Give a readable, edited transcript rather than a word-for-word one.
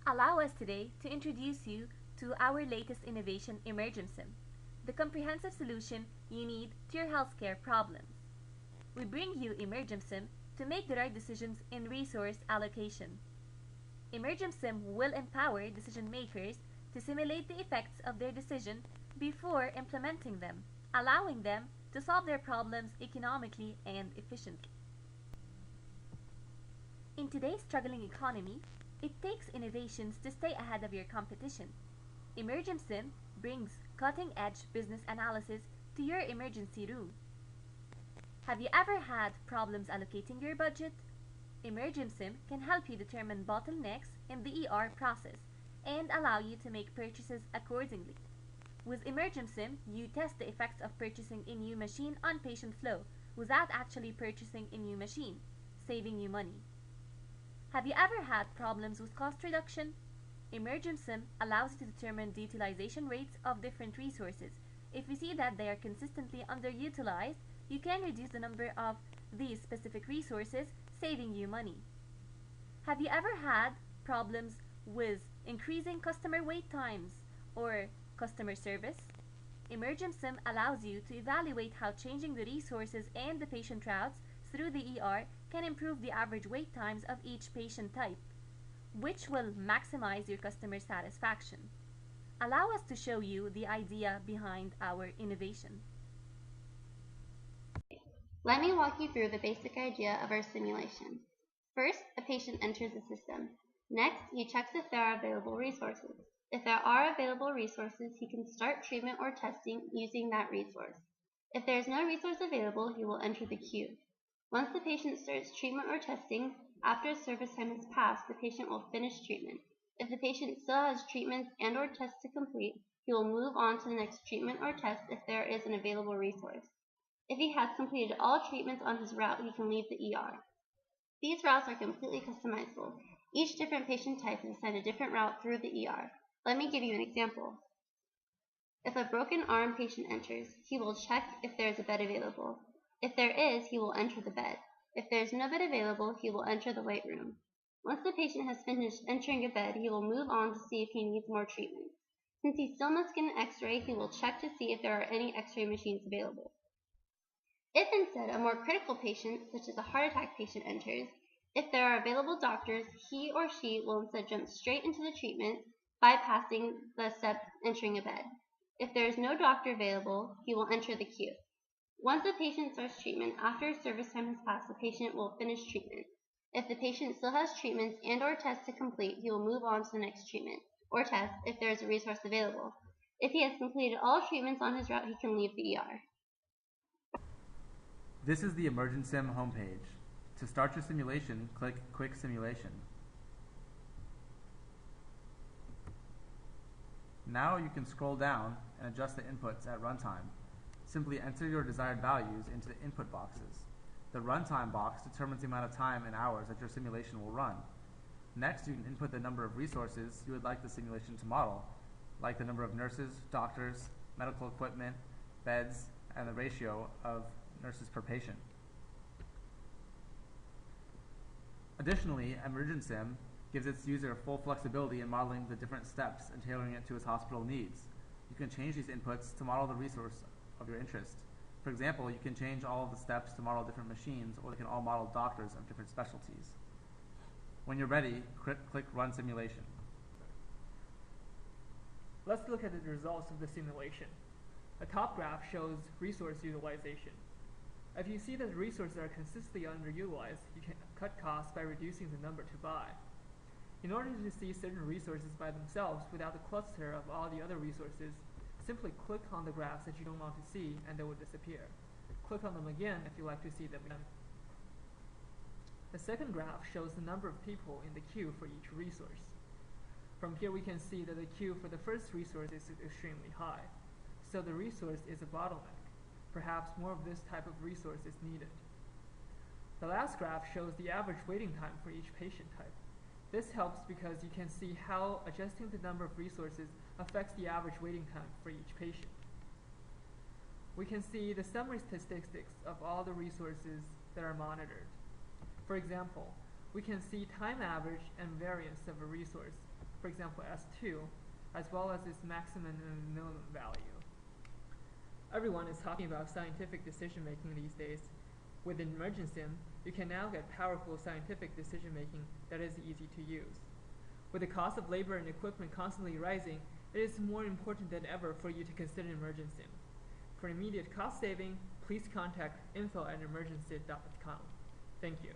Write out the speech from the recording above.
Allow us today to introduce you to our latest innovation, Emergensim, the comprehensive solution you need to your healthcare problems. We bring you Emergensim to make the right decisions in resource allocation. Emergensim will empower decision makers to simulate the effects of their decision before implementing them, allowing them to solve their problems economically and efficiently. In today's struggling economy, it takes innovations to stay ahead of your competition. Emergensim brings cutting-edge business analysis to your emergency room. Have you ever had problems allocating your budget? Emergensim can help you determine bottlenecks in the ER process and allow you to make purchases accordingly. With Emergensim, you test the effects of purchasing a new machine on patient flow without actually purchasing a new machine, saving you money. Have you ever had problems with cost reduction? Emergensim allows you to determine the utilization rates of different resources. If you see that they are consistently underutilized, you can reduce the number of these specific resources, saving you money. Have you ever had problems with increasing customer wait times or customer service? Emergensim allows you to evaluate how changing the resources and the patient routes through the ER can improve the average wait times of each patient type, which will maximize your customer satisfaction. Allow us to show you the idea behind our innovation. Let me walk you through the basic idea of our simulation. First, a patient enters the system. Next, he checks if there are available resources. If there are available resources, he can start treatment or testing using that resource. If there is no resource available, he will enter the queue. Once the patient starts treatment or testing, after service time has passed, the patient will finish treatment. If the patient still has treatments and or tests to complete, he will move on to the next treatment or test if there is an available resource. If he has completed all treatments on his route, he can leave the ER. These routes are completely customizable. Each different patient type is assigned a different route through the ER. Let me give you an example. If a broken arm patient enters, he will check if there is a bed available. If there is, he will enter the bed. If there is no bed available, he will enter the wait room. Once the patient has finished entering a bed, he will move on to see if he needs more treatment. Since he still must get an x-ray, he will check to see if there are any x-ray machines available. If instead a more critical patient, such as a heart attack patient, enters, if there are available doctors, he or she will instead jump straight into the treatment, bypassing the step entering a bed. If there is no doctor available, he will enter the queue. Once the patient starts treatment, after service time has passed, the patient will finish treatment. If the patient still has treatments and or tests to complete, he will move on to the next treatment or test if there is a resource available. If he has completed all treatments on his route, he can leave the ER. This is the Emergensim homepage. To start your simulation, click Quick Simulation. Now you can scroll down and adjust the inputs at runtime. Simply enter your desired values into the input boxes. The runtime box determines the amount of time in hours that your simulation will run. Next, you can input the number of resources you would like the simulation to model, like the number of nurses, doctors, medical equipment, beds, and the ratio of nurses per patient. Additionally, Emergensim gives its user full flexibility in modeling the different steps and tailoring it to its hospital needs. You can change these inputs to model the resource of your interest. For example, you can change all of the steps to model different machines, or they can all model doctors of different specialties. When you're ready, click Run Simulation. Let's look at the results of the simulation. The top graph shows resource utilization. If you see that the resources are consistently underutilized, you can cut costs by reducing the number to buy. In order to see certain resources by themselves without the cluster of all the other resources, simply click on the graphs that you don't want to see and they will disappear. Click on them again if you like to see them again. The second graph shows the number of people in the queue for each resource. From here we can see that the queue for the first resource is extremely high, so the resource is a bottleneck. Perhaps more of this type of resource is needed. The last graph shows the average waiting time for each patient type. This helps because you can see how adjusting the number of resources affects the average waiting time for each patient. We can see the summary statistics of all the resources that are monitored. For example, we can see time average and variance of a resource. for example S2, as well as its maximum and minimum value. Everyone is talking about scientific decision making these days. With Emergensim, you can now get powerful scientific decision making that is easy to use. With the cost of labor and equipment constantly rising, it is more important than ever for you to consider Emergensim. For immediate cost saving, please contact info@emergensim.com. Thank you.